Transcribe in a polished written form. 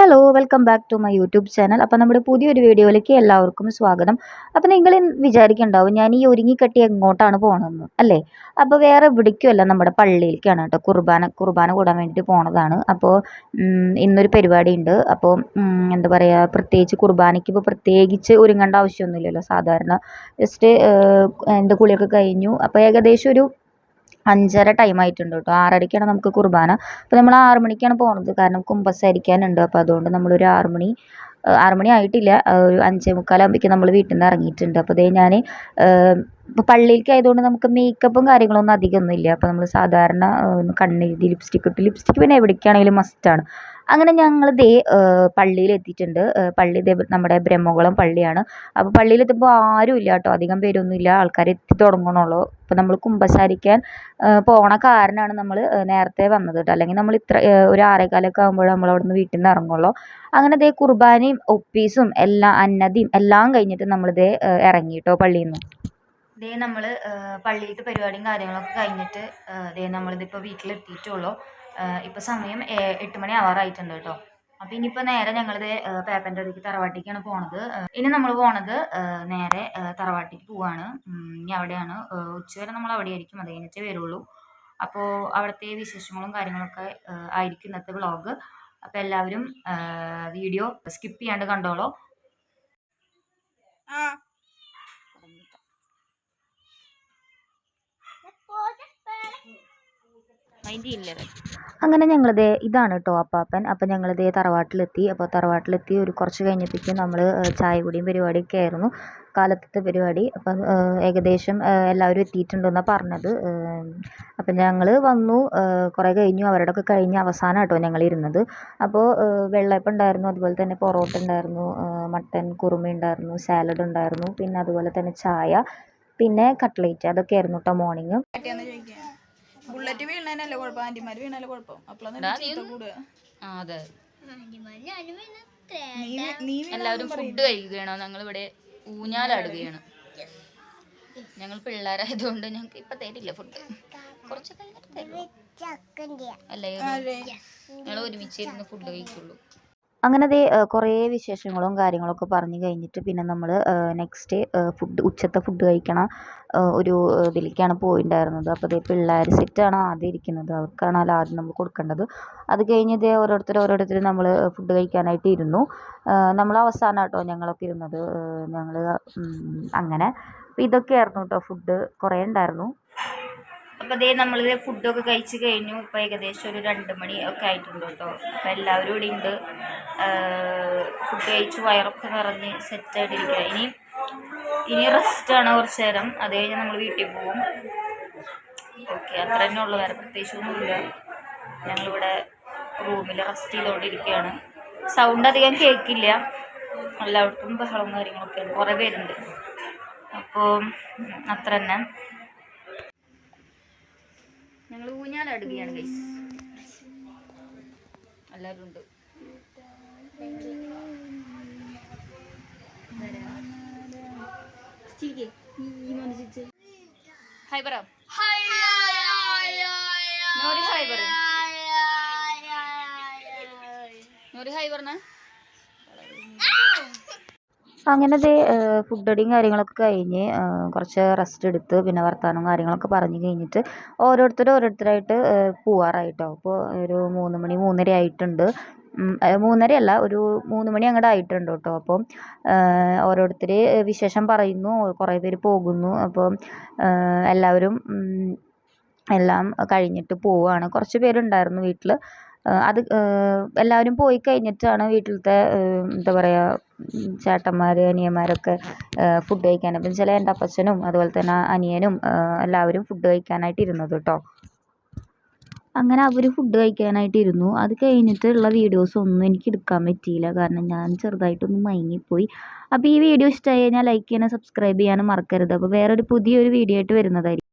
Hello welcome back to my YouTube channel. അപ്പോൾ നമ്മുടെ പുതിയൊരു വീഡിയോയിലേക്ക് എല്ലാവർക്കും സ്വാഗതം. അപ്പോൾ നിങ്ങൾ വിചാരിക്കുന്നുണ്ടാവും ഞാൻ ഈ ഒരുങ്ങിക്കെട്ടി എങ്ങോട്ടാണ് പോകണമെന്ന് അല്ലേ? അപ്പോൾ വേറെ എവിടേക്കുമല്ല, നമ്മുടെ പള്ളിയിലേക്കാണ് കേട്ടോ. കുർബാന കൂടാൻ വേണ്ടിയിട്ട് പോണതാണ്. അപ്പോൾ ഇന്നൊരു പരിപാടി ഉണ്ട്. അപ്പോൾ എന്താ പറയുക, പ്രത്യേകിച്ച് കുർബാനയ്ക്ക് ഇപ്പോൾ പ്രത്യേകിച്ച് ഒരുങ്ങേണ്ട ആവശ്യമൊന്നുമില്ലല്ലോ. സാധാരണ ജസ്റ്റ് എൻ്റെ കുളിയൊക്കെ കഴിഞ്ഞു. അപ്പോൾ ഏകദേശം ഒരു 5:30 ടൈം ആയിട്ടുണ്ട് കേട്ടോ. 6:30ക്കാണ് നമുക്ക് കുർബാന. അപ്പോൾ നമ്മൾ 6 മണിക്കാണ് പോണത്, കാരണം കുമ്പസാരിക്കാനുണ്ട്. അപ്പോൾ അതുകൊണ്ട് നമ്മളൊരു 6 മണി ആയിട്ടില്ല, ഒരു 5:45 ആകുമ്പോഴേക്കും നമ്മൾ വീട്ടിൽ നിന്ന് ഇറങ്ങിയിട്ടുണ്ട്. അപ്പോൾ ദേ ഞാൻ ഇപ്പോൾ പള്ളിയിലേക്ക് ആയതുകൊണ്ട് നമുക്ക് മേക്കപ്പും കാര്യങ്ങളൊന്നും അധികമൊന്നും ഇല്ല. അപ്പോൾ നമ്മൾ സാധാരണ കണ്ണെഴുതി ലിപ്സ്റ്റിക് ഇട്ട്, ലിപ്സ്റ്റിക് പിന്നെ എവിടേക്കാണെങ്കിലും മസ്റ്റാണ്. അങ്ങനെ ഞങ്ങൾ ദേ പള്ളിയിലെത്തിയിട്ടുണ്ട്. പള്ളി ദേ നമ്മുടെ ബ്രഹ്മകുളം പള്ളിയാണ്. അപ്പോൾ പള്ളിയിലെത്തുമ്പോൾ ആരുമില്ല കേട്ടോ, അധികം പേരൊന്നുമില്ല, ആൾക്കാർ എത്തി തുടങ്ങണുള്ളൂ. അപ്പോൾ നമ്മൾ കുമ്പസാരിക്കാൻ പോണ കാരണമാണ് നമ്മൾ നേരത്തെ വന്നത് കേട്ടോ. അല്ലെങ്കിൽ നമ്മൾ ഒരു 6:15 ആകുമ്പോൾ നമ്മൾ അവിടെ നിന്ന് വീട്ടിൽ നിന്ന് ഇറങ്ങുള്ളൂ. അങ്ങനെ ദേ കുർബാനയും ഒപ്പീസും എല്ലാം അന്നതിയും എല്ലാം കഴിഞ്ഞിട്ട് നമ്മൾ ദേ ഇറങ്ങി കേട്ടോ പള്ളിയിൽ നിന്ന്. ദേ നമ്മൾ പള്ളിയിലത്തെ പരിപാടിയും കാര്യങ്ങളൊക്കെ കഴിഞ്ഞിട്ട് ദേ നമ്മളിതിപ്പോൾ വീട്ടിലെത്തിയിട്ടുള്ളൂ. ഇപ്പോൾ സമയം 8 മണി ആവാറായിട്ടുണ്ട് കേട്ടോ. അപ്പോൾ ഇനിയിപ്പോൾ നേരെ ഞങ്ങളിത് പേപ്പൻ്റെ അടുത്തേക്ക് തറവാട്ടിലേക്കാണ് പോണത്. ഇനി നമ്മൾ പോണത് നേരെ തറവാട്ടിലേക്ക് പോവാണ്. ഇനി അവിടെയാണ് ഉച്ചവരെ നമ്മൾ അവിടെ ആയിരിക്കും, അത് കഴിഞ്ഞിട്ടേ വരുള്ളൂ. അപ്പോൾ അവിടുത്തെ വിശേഷങ്ങളും കാര്യങ്ങളൊക്കെ ആയിരിക്കും ഇന്നത്തെ വ്ളോഗ്. അപ്പോൾ എല്ലാവരും വീഡിയോ സ്കിപ്പ് ചെയ്യാണ്ട് കണ്ടോളൂ. അങ്ങനെ ഞങ്ങളിതേ ഇതാണ് കേട്ടോ അപ്പാപ്പൻ. അപ്പോൾ ഞങ്ങളിതേ തറവാട്ടിലെത്തി. അപ്പോൾ തറവാട്ടിലെത്തി ഒരു കുറച്ച് കഴിഞ്ഞപ്പോഴേക്കും നമ്മൾ ചായ കുടിയും പരിപാടിയൊക്കെ ആയിരുന്നു, കാലത്തത്തെ പരിപാടി. അപ്പം ഏകദേശം എല്ലാവരും എത്തിയിട്ടുണ്ടെന്നാണ് പറഞ്ഞത്. അപ്പം ഞങ്ങൾ വന്നു, കുറേ കഴിഞ്ഞു, അവരുടെയൊക്കെ കഴിഞ്ഞ് അവസാനം കേട്ടോ ഞങ്ങൾ ഇരുന്നത്. അപ്പോൾ വെള്ളയപ്പം ഉണ്ടായിരുന്നു, അതുപോലെ തന്നെ പൊറോട്ട ഉണ്ടായിരുന്നു, മട്ടൻ കുറുമ ഉണ്ടായിരുന്നു, സാലഡ് ഉണ്ടായിരുന്നു, പിന്നെ അതുപോലെ തന്നെ ചായ, പിന്നെ കട്ട്ലേറ്റ്, അതൊക്കെ ആയിരുന്നു കേട്ടോ മോർണിംഗ്. ബുള്ളറ്റ് വീണല്ലേ കുഴപ്പം, ആന്റിമാര് വീണല്ലേ കുഴപ്പം. എല്ലാവരും ഫുഡ് കഴിക്കുകയാണോ? ഞങ്ങളിവിടെ ഊഞ്ഞാലാടുകയാണ്. ഞങ്ങൾ പിള്ളേരായതുകൊണ്ട് ഞങ്ങൾക്ക് ഇപ്പൊ തരില്ല ഫുഡ്, കുറച്ച് കഴിഞ്ഞിട്ട് തരും. അല്ലേ, ഞങ്ങൾ ഒരുമിച്ചിരുന്ന് ഫുഡ് കഴിക്കുള്ളൂ. അങ്ങനെ ദേ കുറേ വിശേഷങ്ങളും കാര്യങ്ങളൊക്കെ പറഞ്ഞു കഴിഞ്ഞിട്ട് പിന്നെ നമ്മൾ നെക്സ്റ്റ് ഉച്ചത്തെ ഫുഡ് കഴിക്കണ ഒരു ഇതിലേക്കാണ് പോയിട്ടുണ്ടായിരുന്നത്. അപ്പോൾ ദേ പിള്ളേർ സെറ്റാണ് ആദ്യം ഇരിക്കുന്നത്, അവർക്കാണല്ലോ ആദ്യം നമ്മൾ കൊടുക്കേണ്ടത്. അത് കഴിഞ്ഞ് ദേ ഓരോരുത്തർ നമ്മൾ ഫുഡ് കഴിക്കാനായിട്ട് ഇരുന്നു. നമ്മൾ അവസാനം കേട്ടോ ഞങ്ങളൊക്കെ ഇരുന്നത്. ഞങ്ങൾ അങ്ങനെ ഇതൊക്കെയായിരുന്നു കേട്ടോ ഫുഡ്, കുറേ ഉണ്ടായിരുന്നു. അപ്പോൾ ദേ നമ്മൾ ഫുഡൊക്കെ കഴിച്ച് കഴിഞ്ഞു. ഇപ്പോൾ ഏകദേശം ഒരു 2 മണി ഒക്കെ ആയിട്ടുണ്ട് കേട്ടോ. അപ്പോൾ എല്ലാവരും ഇവിടെ ഉണ്ട്. ഫുഡ് കഴിച്ച് വയറൊക്കെ നിറഞ്ഞ് സെറ്റായിട്ടിരിക്കുക. ഇനി റെസ്റ്റാണ് കുറച്ച് നേരം, അത് കഴിഞ്ഞ് നമ്മൾ വീട്ടിൽ പോകും. ഓക്കെ, അത്ര തന്നെ ഉള്ളു, വേറെ പ്രത്യേകിച്ചൊന്നുമില്ല. ഞങ്ങളിവിടെ റൂമിൽ റെസ്റ്റ് ചെയ്തുകൊണ്ടിരിക്കുകയാണ്. സൗണ്ട് അധികം കേൾക്കില്ല, എല്ലാവർക്കും ബഹളവും കാര്യങ്ങളൊക്കെയാണ്, കുറേ പേരുണ്ട്. അപ്പോൾ അത്ര തന്നെ. ഞങ്ങൾ ഊഞ്ഞാലാടുകയാണ് ഗൈസ്, എല്ലാവരും ഉണ്ട്. ഹായ് പറ, നോരി ഹായ് പറ, നോരി ഹായ് പറഞ്ഞ. അങ്ങനെ ഫുഡ് അടിയും കാര്യങ്ങളൊക്കെ കഴിഞ്ഞ് കുറച്ച് റെസ്റ്റ് എടുത്ത് പിന്നെ വർത്തമാനം കാര്യങ്ങളൊക്കെ പറഞ്ഞു കഴിഞ്ഞിട്ട് ഓരോരുത്തരായിട്ട് പോവാറായിട്ടോ. അപ്പോൾ ഒരു 3 മണി 3:30 ആയിട്ടുണ്ട്. 3:30 അല്ല, ഒരു 3 മണി അങ്ങോട്ട് ആയിട്ടുണ്ട് കേട്ടോ. അപ്പം ഓരോരുത്തർ വിശേഷം പറയുന്നു, കുറേ പേര് പോകുന്നു. അപ്പം എല്ലാവരും എല്ലാം കഴിഞ്ഞിട്ട് പോവുകയാണ്. കുറച്ച് പേരുണ്ടായിരുന്നു വീട്ടിൽ. അത് എല്ലാവരും പോയി കഴിഞ്ഞിട്ടാണ് വീട്ടിലത്തെ എന്താ പറയുക ചേട്ടന്മാർ അനിയന്മാരൊക്കെ ഫുഡ് കഴിക്കാൻ, അപ്പം ചില എൻ്റെ അപ്പച്ചനും അതുപോലെ തന്നെ അനിയനും എല്ലാവരും ഫുഡ് കഴിക്കാനായിട്ട് ഇരുന്നത് കേട്ടോ. അങ്ങനെ അവർ ഫുഡ് കഴിക്കാനായിട്ട് ഇരുന്നു. അത് കഴിഞ്ഞിട്ടുള്ള വീഡിയോസ് ഒന്നും എനിക്ക് എടുക്കാൻ പറ്റിയില്ല, കാരണം ഞാൻ ചെറുതായിട്ടൊന്ന് മയങ്ങിപ്പോയി. അപ്പോൾ ഈ വീഡിയോ ഇഷ്ടമായി കഴിഞ്ഞാൽ ലൈക്ക് ചെയ്യാനും സബ്സ്ക്രൈബ് ചെയ്യാനും മറക്കരുത്. അപ്പോൾ വേറൊരു പുതിയൊരു വീഡിയോ ആയിട്ട് വരുന്നതായിരിക്കും.